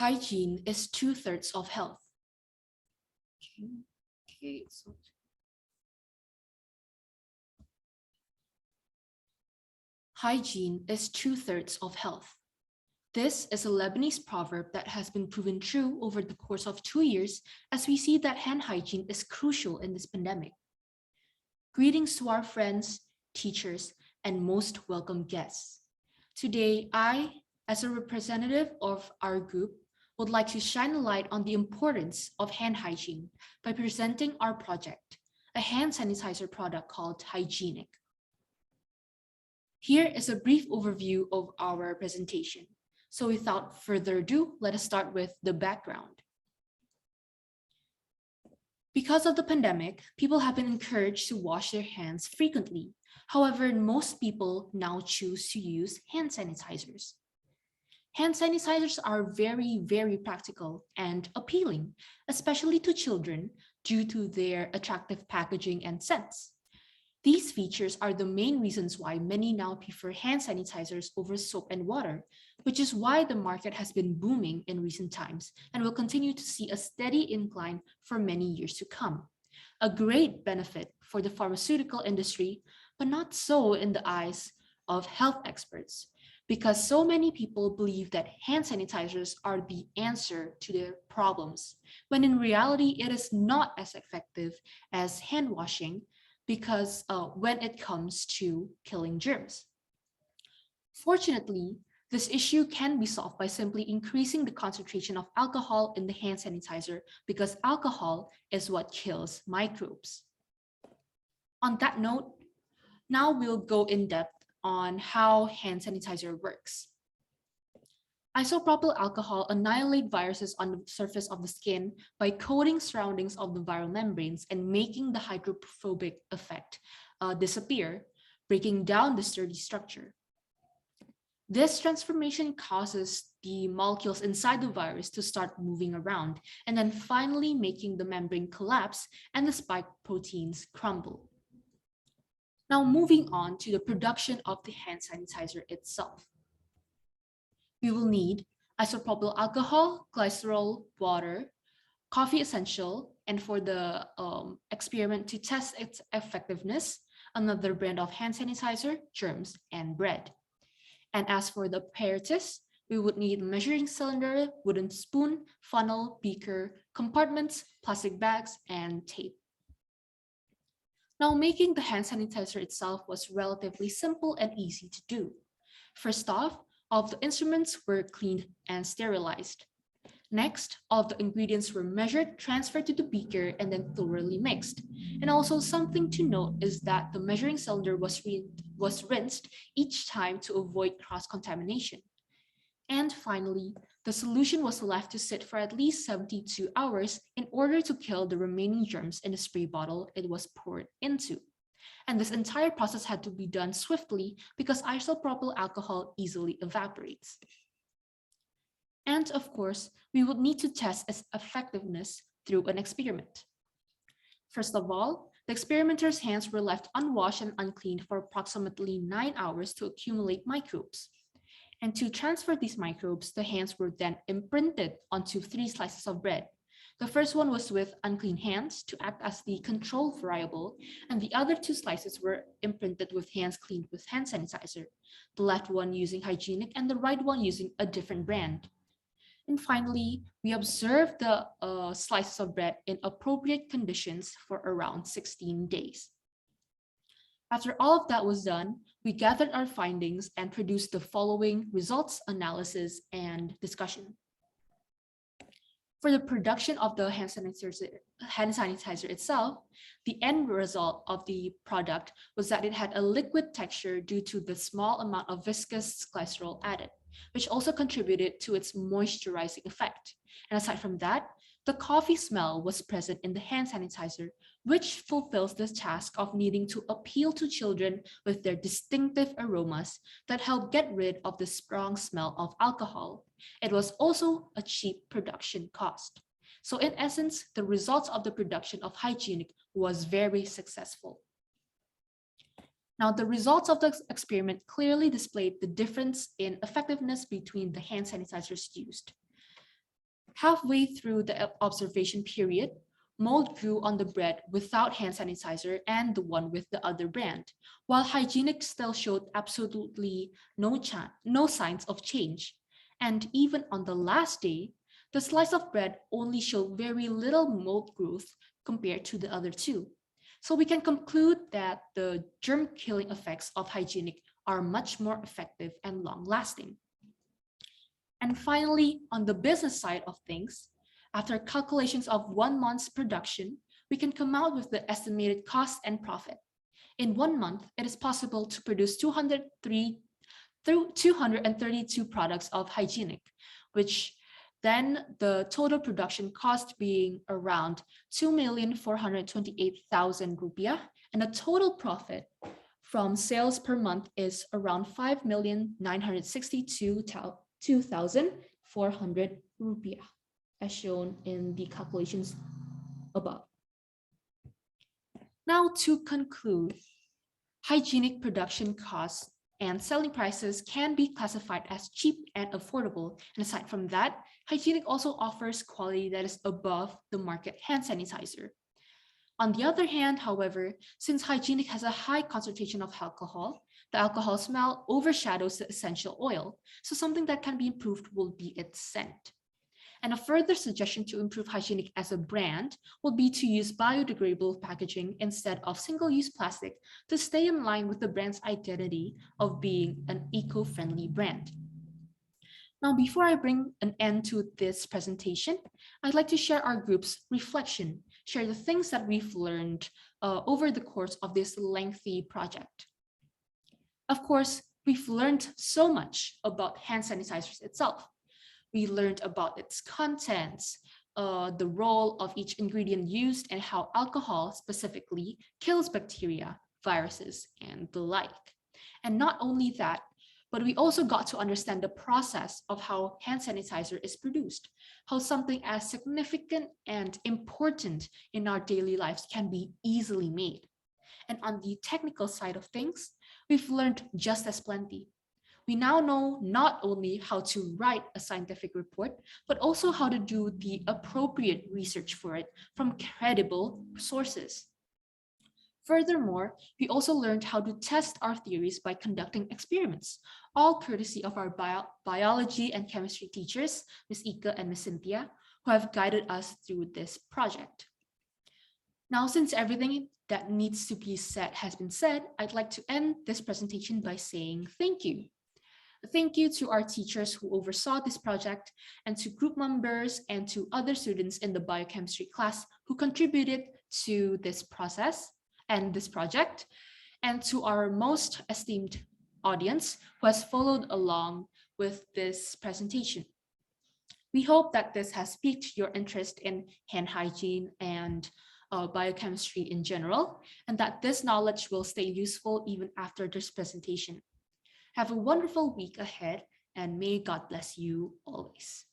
Hygiene is 2/3 of health. So hygiene is 2/3 of health. This is a Lebanese proverb that has been proven true over the course of 2 years, as we see that hand hygiene is crucial in this pandemic. Greetings to our friends, teachers, and most welcome guests. Today, I, as a representative of our group, would like to shine a light on the importance of hand hygiene by presenting our project, a hand sanitizer product called HIGIENIC. Here is a brief overview of our presentation. So without further ado, let us start with the background. Because of the pandemic, people have been encouraged to wash their hands frequently. However, most people now choose to use hand sanitizers. Hand sanitizers are very practical and appealing, especially to children due to their attractive packaging and scents. These features are the main reasons why many now prefer hand sanitizers over soap and water, which is why the market has been booming in recent times and will continue to see a steady incline for many years to come. A great benefit for the pharmaceutical industry, but not so in the eyes of health experts, because so many people believe that hand sanitizers are the answer to their problems, when in reality it is not as effective as hand washing because when it comes to killing germs. Fortunately, this issue can be solved by simply increasing the concentration of alcohol in the hand sanitizer because alcohol is what kills microbes. On that note, now we'll go in depth on how hand sanitizer works. Isopropyl alcohol annihilate viruses on the surface of the skin by coating surroundings of the viral membranes and making the hydrophobic effect disappear, breaking down the sturdy structure. This transformation causes the molecules inside the virus to start moving around and then finally making the membrane collapse and the spike proteins crumble. Now moving on to the production of the hand sanitizer itself. We will need isopropyl alcohol, glycerol, water, coffee essential, and for the experiment to test its effectiveness, another brand of hand sanitizer, germs, and bread. And as for the apparatus, we would need measuring cylinder, wooden spoon, funnel, beaker, compartments, plastic bags, and tape. Now, making the hand sanitizer itself was relatively simple and easy to do. First off, all of the instruments were cleaned and sterilized. Next, all of the ingredients were measured, transferred to the beaker, and then thoroughly mixed. And also something to note is that the measuring cylinder was rinsed each time to avoid cross-contamination. And finally, the solution was left to sit for at least 72 hours in order to kill the remaining germs in the spray bottle it was poured into. And this entire process had to be done swiftly because isopropyl alcohol easily evaporates. And of course, we would need to test its effectiveness through an experiment. First of all, the experimenter's hands were left unwashed and uncleaned for approximately 9 hours to accumulate microbes. And to transfer these microbes, the hands were then imprinted onto 3 slices of bread. The first one was with unclean hands to act as the control variable, and the other 2 slices were imprinted with hands cleaned with hand sanitizer, the left one using hygienic and the right one using a different brand. And finally, we observed the slices of bread in appropriate conditions for around 16 days. After all of that was done, we gathered our findings and produced the following results, analysis, and discussion. For the production of the hand sanitizer itself, the end result of the product was that it had a liquid texture due to the small amount of viscous glycerol added, which also contributed to its moisturizing effect. And aside from that, the coffee smell was present in the hand sanitizer, which fulfills the task of needing to appeal to children with their distinctive aromas that help get rid of the strong smell of alcohol. It was also a cheap production cost. So in essence, the results of the production of HIGIENIC was very successful. Now, the results of the experiment clearly displayed the difference in effectiveness between the hand sanitizers used. Halfway through the observation period, mold grew on the bread without hand sanitizer and the one with the other brand, while Hygienic still showed absolutely no signs of change. And even on the last day, the slice of bread only showed very little mold growth compared to the other two. So we can conclude that the germ killing effects of Hygienic are much more effective and long lasting. And finally, on the business side of things, after calculations of 1 month's production, we can come out with the estimated cost and profit. In 1 month, it is possible to produce 232 products of Hygienic, which then the total production cost being around 2,428,000 rupiah, and the total profit from sales per month is around 5,962,400 rupiah, as shown in the calculations above. Now to conclude, Hygienic production costs and selling prices can be classified as cheap and affordable. And aside from that, Hygienic also offers quality that is above the market hand sanitizer. On the other hand, however, since Hygienic has a high concentration of alcohol, the alcohol smell overshadows the essential oil. So something that can be improved will be its scent. And a further suggestion to improve Hygienic as a brand will be to use biodegradable packaging instead of single-use plastic to stay in line with the brand's identity of being an eco-friendly brand. Now, before I bring an end to this presentation, I'd like to share our group's reflection, share the things that we've learned over the course of this lengthy project. Of course, we've learned so much about hand sanitizers itself. We learned about its contents, the role of each ingredient used, and how alcohol specifically kills bacteria, viruses, and the like. And not only that, but we also got to understand the process of how hand sanitizer is produced, how something as significant and important in our daily lives can be easily made. And on the technical side of things, we've learned just as plenty. We now know not only how to write a scientific report, but also how to do the appropriate research for it from credible sources. Furthermore, we also learned how to test our theories by conducting experiments, all courtesy of our biology and chemistry teachers, Ms. Ika and Ms. Cynthia, who have guided us through this project. Now, since everything that needs to be said has been said, I'd like to end this presentation by saying thank you. Thank you to our teachers who oversaw this project, and to group members and to other students in the biochemistry class who contributed to this process and this project, and to our most esteemed audience who has followed along with this presentation. We hope that this has piqued your interest in hand hygiene and biochemistry in general, and that this knowledge will stay useful even after this presentation. Have a wonderful week ahead, and may God bless you always.